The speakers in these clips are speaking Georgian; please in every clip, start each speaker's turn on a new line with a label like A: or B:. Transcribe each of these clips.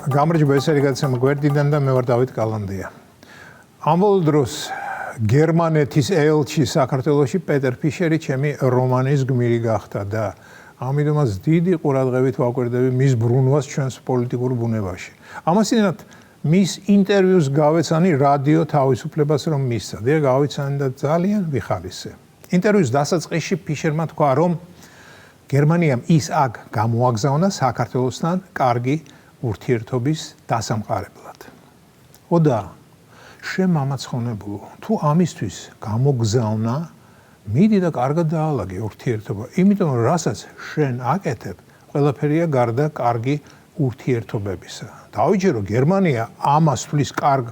A: გამარჯობა, ეს არის გადაცემა გვერდიდან და მე ვარ დავით კალანდია. ამავე დროს გერმანეთის ელჩი საქართველოში პეტერ ფიშერი ჩემი რომანის გმირი გახდა და ამიტომაც დიდი ყურადღებით ვაკვირდები მის ბრუნვას ჩვენს პოლიტიკურ ბუნებაში. ამასთანავე მის ინტერვიუს გავეცანი რადიო თავისუფლებას რომ მისცა. და გავეცანი და ძალიან ვიხარისე. ინტერვიუს დასაწყისში ფიშერმა თქვა რომ გერმანიამ ის აქ გამოაგზავნა საქართველოსთან კარგი ურთიერთობის დასამყარებლად. ოდა შემამაცხონებულო, თუ ამისთვის გამოგზავნა, მიდი და კარგად დაალაგე ურთიერთობა, იმიტომ რომ რასაც შენ აკეთებ, ყველაფერია გარდა კარგი ურთიერთობებისა. დავიჯერო გერმანია ამას თვლის კარგ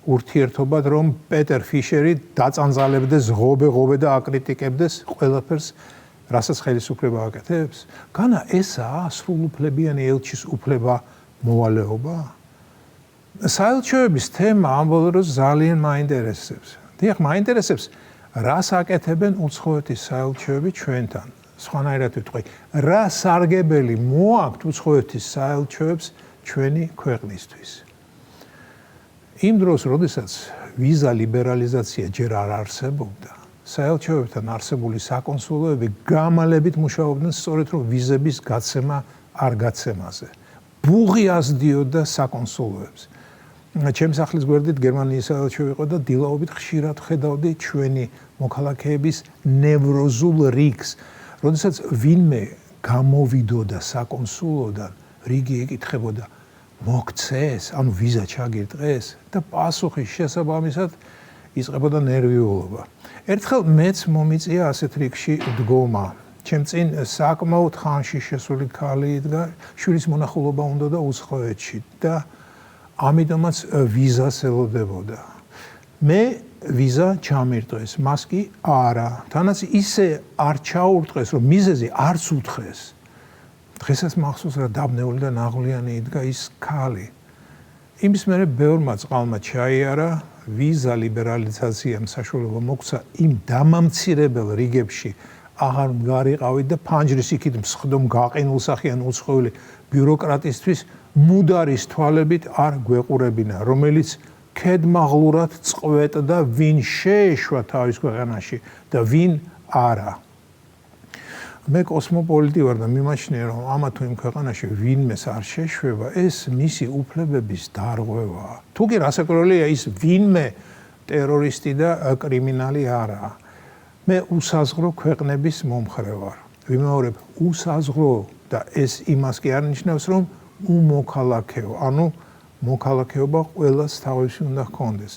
A: ურთიერთობად, რომ პეტერ ფიშერი დაწანწალებდეს, ღობე და აკრიტიკებდეს ყველაფერს, რასაც ხელისუფლება აკეთებს. განა ესაა სრულუფლებიანი ელჩის უფლება მოვალეობა? საელჩოების თემა ამბობ რომ ძალიან მაინტერესებს. დიახ, მაინტერესებს, რას აკეთებენ უცხოეთის საელჩოები ჩვენთან. სხვანაირად ვიტყვი, რა სარგებელი მოაქვთ უცხოეთის საელჩოებს ჩვენი ქვეყნისთვის. იმ დროს, როდესაც ვიზა ლიბერალიზაცია ჯერ არ არსებობდა, საელჩოებთან არსებული საკონსულოები გამალებით მუშაობდნენ სწორედ რომ ვიზების გაცემა არ გაცემაზე. ბუღი ასდიოდა საკონსულოებს. ჩემს ახლის გვერდით გერმანიის საელჩო იყო და დილაობით ხშირად ხედავდი ჩვენი მოქალაქეების ნევროზულ რიგს. როდესაც ვინმე გამოვიდოდა საკონსულოდან, რიგი ეკითხებოდა, მოგცეს, ანუ ვიზა ჩაგირტყეს და პასუხის შესაბამისად იწყებოდა ნერვიულობა. ერთხელ მეც მომიწია ასეთ რიგში დგომა. ჩემ წინ საკმაოდ ხანში შესული ქალი იდგა, შვილის მონახულობა უნდა და უცხოეთში და ამიტომაც ვიზას ელოდებოდა. მე ვიზა ჩამირტყეს, მას კი არა. თანაც ისე არ ჩაურტყეს, რომ მიზეზი არც უთხრეს. დღესაც მახსოვს რა დაბნეული და ნაღვლიანი იდგა ის ქალი. იმის მერე ბევრმა წყალმა ჩაიარა, ვიზა ლიბერალიზაციამ საშუალება მოგცა იმ დამამცირებელ რიგებში აღარ გარიყავით და ფანჯრის იქით მსხდომ გაყინულსახიან უცხოელი ბიუროკრატისთვის მუდარის თვალებით არ გვეყურებინა, რომელიც ქედმაღლურად წყვეტდა ვინ შეეშვა თავის ქვეყანაში და ვინ არა. მე კოსმოპოლიტი ვარ და მიმაჩნია რომ ამა თუ იმ ქვეყანაში ვინმეს არ შეშვება, ეს მისი უფლებების დარღვევაა. თუ კი რასაკვირველია ის ვინმე ტერორისტი და კრიმინალი არაა. მე უსაზღრო ქვეყნების მომხრე ვარ. ვიმეორებ უსაზღრო და ეს იმას კი არ ნიშნავს რომ უმოქალაქეო, ანუ მოქალაქეობა ყველას თავისი უნდა ჰქონდეს.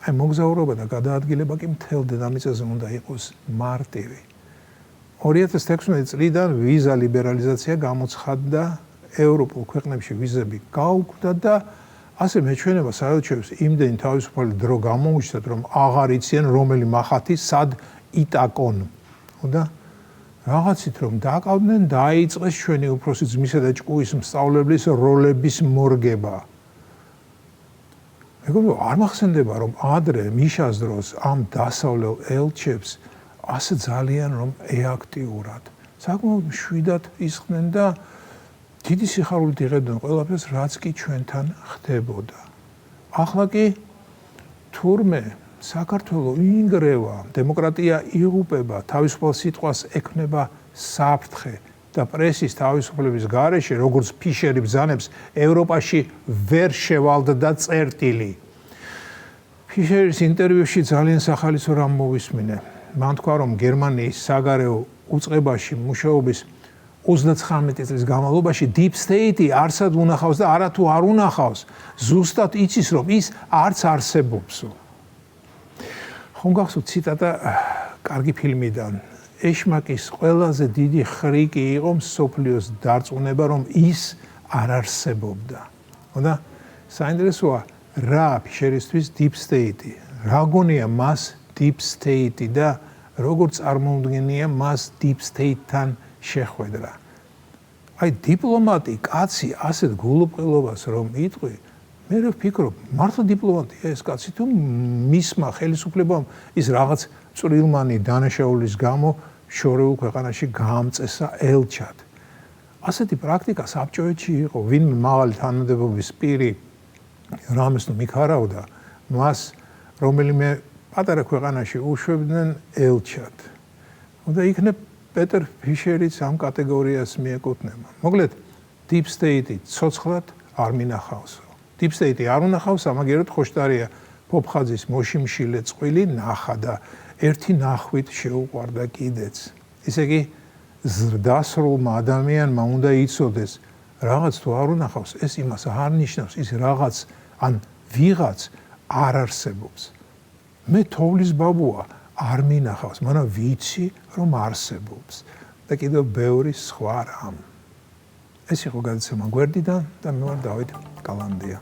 A: აი მოგზაურობა და გადაადგილება კი მთელ დედამიწაზე უნდა იყოს მარტივი. 2016 წლიდან ვიზა ლიბერალიზაცია გამოცხადდა, ევროპულ ქვეყნებში ვიზები გაუქმდა და ასე მეჩვენება საელჩოებს იმდენი თავისუფალი დრო გამოუჩნდათ, რომ აღარ იციან რომელი მახათი სად იტაკონ. და რაღაცით რომ დაკავდნენ, დაიწყეს ჩვენი უფროსი ძმისა და ჭკუის მსწავლებლის როლების მორგება. მეგობრებო, არ მახსენდება რომ ადრე მიშას დროს ამ დასავლელ ელჩებს ასე ძალიან რომ ეაქტიურად, საკმაოდ მშვიდად ისხდნენ და დიდი სიხარულით იღებდნენ ყველაფერს, რაც კი ჩვენთან ხდებოდა. ახლა კი თურმე საქართველო ინგრევა, დემოკრატია იღუპება, თავისუფალ სიტყვას ექნება საფრთხე და პრესის თავისუფლების გარეშე, როგორც ფიშერი ბრძანებს, ევროპაში ვერ შევალდა წერტილი. ფიშერის ინტერვიუში ძალიან სახალისო რამ მოვისმინე. მან თქვა, რომ გერმანიის საგარეო უწყებაში მუშაობის 39 წლის განმავლობაში Deep State არსად უნახავს და არათუ არ უნახავს, ზუსტად იცის, რომ ის არც არსებობსო. ხომ გახსოვთ ციტატა კარგი ფილმიდან. ეშმაკის ყველაზე დიდი ხრიკი იყო მსოფლიოს დარწმუნება, რომ ის არ არსებობდა. და საინტერესოა რა ფიშერისთვის Deep State, რა გონია მას Deep State და როგორ წარმოუდგენია მას Deep State-თან შეხვედრა. აი დიპლომატი კაცი ასეთ გულუბრყელობას რომ იტყვი, მე ვფიქრობ, მართლა დიპლომატია ეს კაცი თუ მისმა ხელისუფლებამ ის რაღაც წვრილმანი დანაშაულის გამო შორეულ ქვეყანაში გაამწესა ელჩად. ასეთი პრაქტიკა საბჭოეთში იყო, ვინმე მაღალი თანამდებობის პირი რამეს თუ მიქარავდა, მას რომელიმე პატარა ქვეყანაში უშვებდნენ ელჩად. უნდა იქნებ პეტერ ფიშერიც ამ კატეგორიას მიეკუთვნება. მოკლედ, deep state-ი ცოცხლად არ მინახავსო. deep state-ი არ უნახავს, ამაგერად ხოშტარია ფოფხაძის მოშიმშილე წყვილი ნახა და ერთი ნახვით შეუყვარდა კიდეც. ისე კი ზრდასრულმა ადამიანმა უნდა იცოდეს, რაღაც თუ არ უნახავს, ეს იმას არ ნიშნავს, ის რაღაც ან ვიღაც არ არსებობს. მე თოვლის ბაბუა არ მინახავს, მაგრამ ვიცი, რომ არსებობს და კიდევ ბევრი სხვა რამ. ეს იყო გადაცემა გვერდიდან და მე ვარ დავით კალანდია.